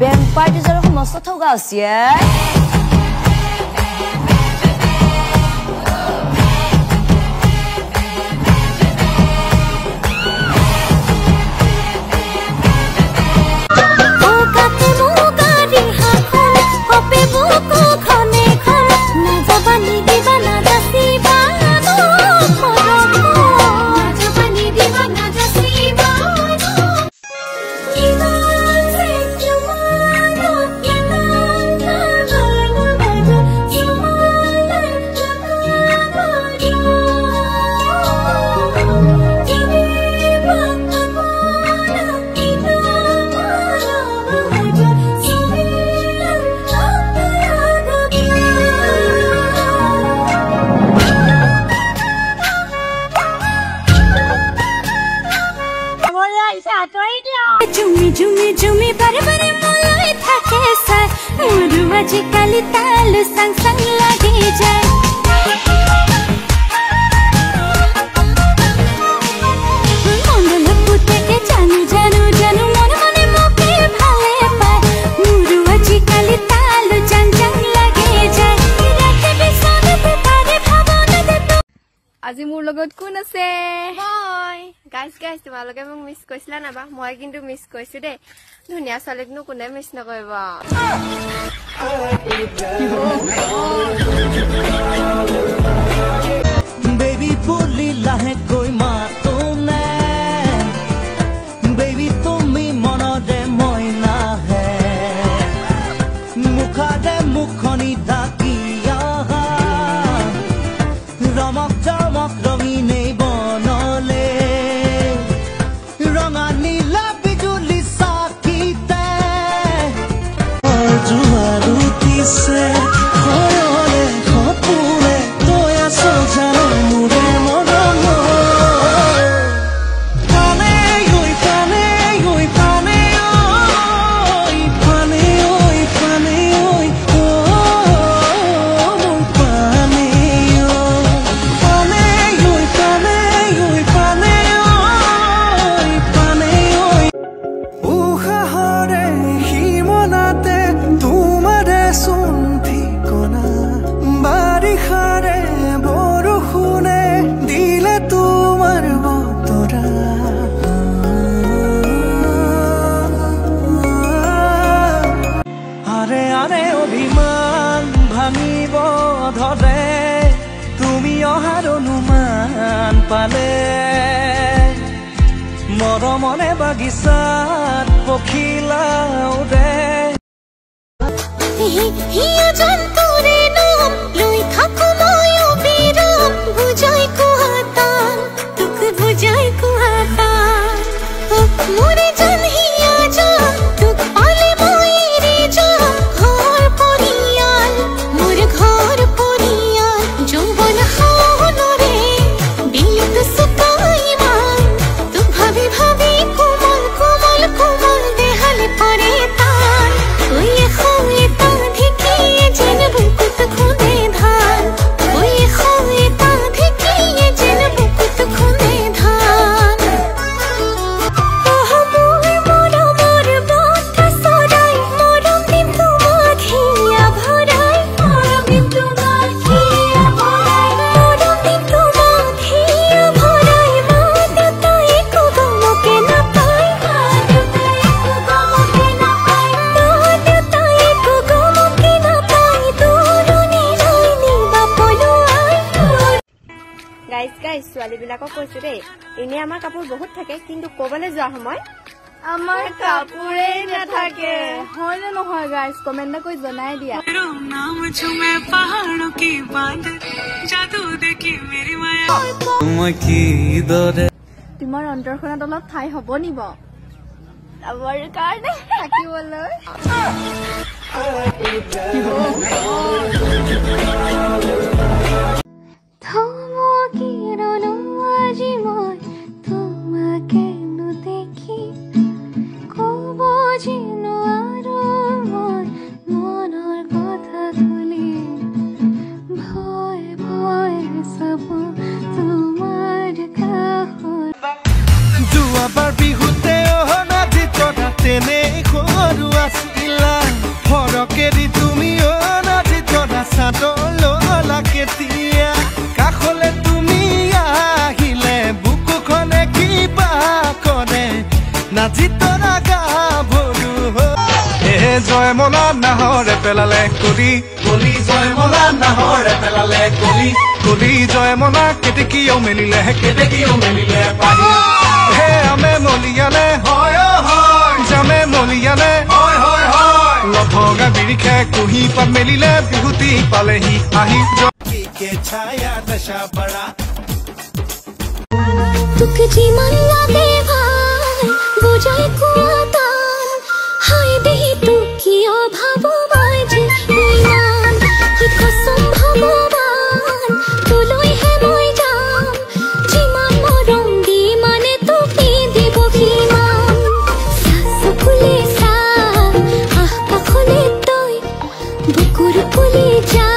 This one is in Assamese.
বেম্পাৰ টিজাৰ সমস্ত থকা আছে जुमी जुमी जुमी बारे बारे मलाई थाके साय मुरु बाजी काली तालु संग संग लागे जाय मंगल पुते के जानू जानू जानू मन मने मोके भाले पाय मुरु बाजी काली तालु जंग जंग लागे जाय राते बिसोने ते तारे भावना दे तो আজি মোৰ লগত কোন আছে হাই গাইস গাইস তোমালোকে মোক মিস কৰিছিলা না বা মই কিন্তু মিস কৰিছো দে ধুনিয়া ছোৱালীকনো কোনে মিস নকৰিব বেবি বুলি লাহে কৈ মাতো নে বেবি তুমি মনৰে মই নাহে মুখৰে মুখনি ঢাকিয়া ৰমক জমক ৰঙিনে বনলে ৰঙা নীলা বিজুলি চাকিতে জুৱাৰু দিছে খয়ৰে সপোনে তই আছ জানো মোৰে মৰম পানে ঐ পানে ঐ পানে ঐ পানে ঐ পানে ঐ মোৰ পানে অভিমান ভাঙিব ধৰে তুমি অহাৰ অনুমান পালে মৰমনে বাগিচাত পখিলা উৰে হিয়া জন্তৰে নাম লৈ থাকো মই অবিৰাম বুজাই কুহাতান তোক বুজাই কুহাতান মোৰে জান হিয়া জান তোক পালে মই এৰি যাম ঘৰ পৰিয়াল মোৰ ঘৰ পৰিয়াল যৌৱন হাওনৰে দিলত সুকাই মান তোক ভাবি ভাবি কোমল কোমল কোমল দেহালে পৰে তান ওই হয় তা ধিকিয়ে যেন বুকুত খুঁদে ধান ওই হয় তা ধিকিয়ে যেন বুকুত খুঁদে ধান মোর মরমর বাতা সরাই মরম দিন তোমাখিয়া ভরাই মরম দিন তোমাখিয়া ভরাই মরম দিন তোমাখিয়া ভরাই মা দেউতাই কুগমকে না পাই মা দেউতাই কুগমকে না পাই মা দেউতাই কুগমকে না পাই দূৰণি ৰৈ নিবা পলুৱাই গাইস গাইস ছোৱালী বিলাকক কৈছো দেই এনে আমাৰ কাপোৰ বহুত থাকে কিন্তু ক'বলৈ যোৱা সময় আমাৰ কাপোৰে নাথাকে হয় নে নহয় গাইস কমেন্ট কৰি জনাই দিয়া नाम झूमे पहाड़ों की बात जादू देखी मेरी माया মই কি দৰে তোমাৰ অন্তৰখনত অলপ ঠাই হ'ব নিব আমাৰ কাৰণে থাকিবলৈ থমকিৰলো আজি মই তোমাকে দেখি ক'ব যে নোৱাৰো মই মনৰ কথা খুলি ভয় ভয় চাব তোমাৰ কাষত যোৱাবাৰ বিহুতে অহা নাদি তৰা তেনে সৰু আছিল আজি তোরা গা ভরু এ জয় মনা নাহরে পেলালে কলি কলি জয় মনা নাহরে পেলালে কলি কলি জয় মনা কেতেকিও মেলিলে পাহি হে আমে মলিয়ালে হয় হয় জামে মলিয়ালে হয় হয় হয় লভগা বিৰিখে কুহি পাত মেলিলে বিহুতি পালেহি আহি के छाया नशा बड़ा तुक जी मन लागे भाई बुझाए कुआतान हाय दे तू कियो भाबो बाजे ईमान ही कसम भगवान तू लई है মই जाम जीमान मरम दी माने तू की देबो कीमान सास खुले सा आह का खुले तोय बुकुर खुले जा